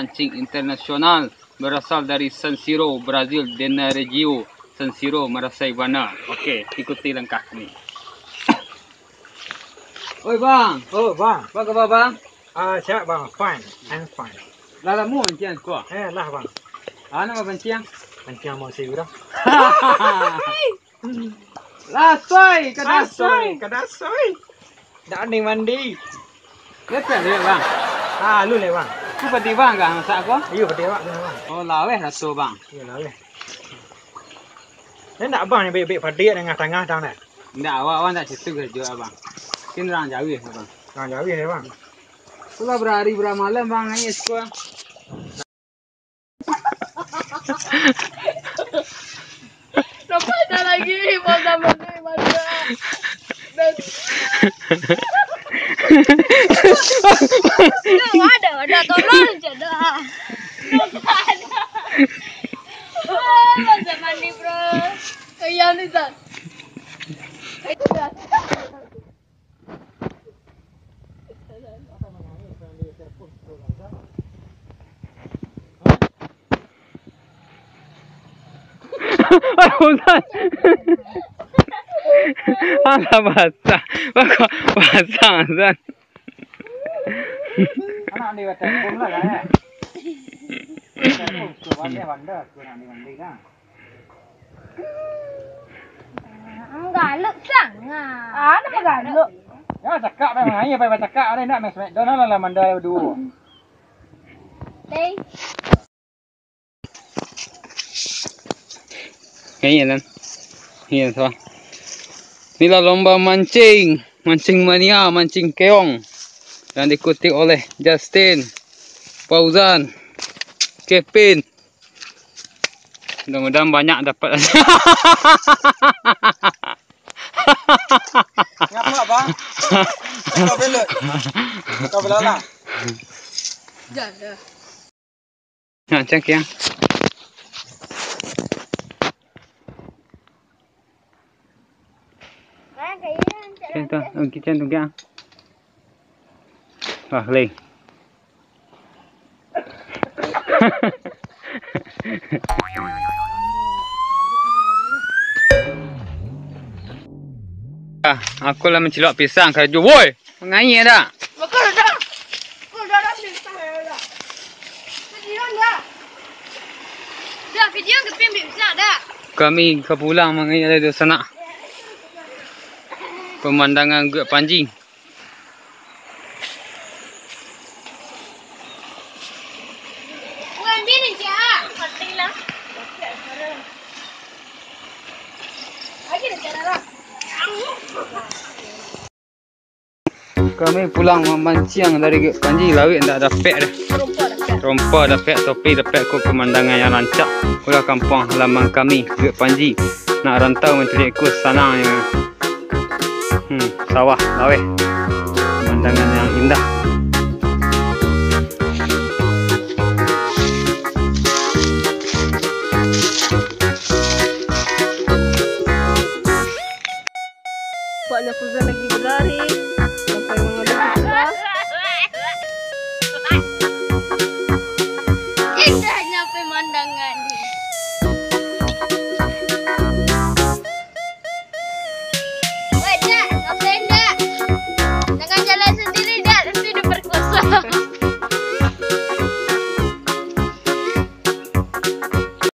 pemancing internasional berasal dari San Siro, Brazil dan Reggio San Siro, Marasaibana. Okey, ikuti langkah kami. Oi bang. Oh bang. Apa khabar bang? Siap bang. Fine. I'm fine. Dah lama mancing kau? Lah bang. Nama mancing? Mancing mau sih udah. Lasoi, kadasoi. Kadasoi. Dah ni mandi. Lepet dia bang. Lu le bang. Ku pati bang kah masak kau? Iya betul bang. Oh laweh rasa bang. Iya lah le. Nak bang ni baik-baik padik dengan tengah dah nak. Ndak awak tak situ kerja abang. Kin orang jauh abang. Orang jauh ya bang. Sudah berhari bermalam bang ni sekolah. Nampak dah lagi masa mana. Ada tolong je dah. Masa mandi bro. Kayak ni tak. Alah basah. Basah Azan. Anak ni baca pun lah kan. Pun ni wanda, pun ni mandi dah. Galak sangat. Nama galak. Ya cakap memang hanya pai cakap ada nak mes don lah mandai dua. Dei. Kayaknya kan. Iya tuh. Inilah lomba mancing mania, mancing keong dan diikuti oleh Justin, Fauzan, Kevin. Mudah-mudahan banyak dapat. Ngapa bang? Kau belok. Kau belala. Jangan. Nak cek ya. Kita tu kya? Wah, leh. Aku lah mencelok pisang kerja. Woi, mengayi dah. Makar dah. Kau dah pisang dah. Kejadian dah. Dah kejadian ke pisang dah. Kami ke pulang mengayi ada di sana. Pemandangan guak Panji. Bukan bini je. Matilah. Lagi dah cara. Kami pulang memancing dari guak Panji. Lawik tak dapat dah. Rompa dapat, topi dapat ku pemandangan yang rancak. Pulau kampung halaman kami guak Panji. Nak rantau mencari ikut sana yang sawah, laweh, pemandangan yang indah. Paknya Fuzan lagi berlari sampai mengadap kita. Indahnya pemandangan ini.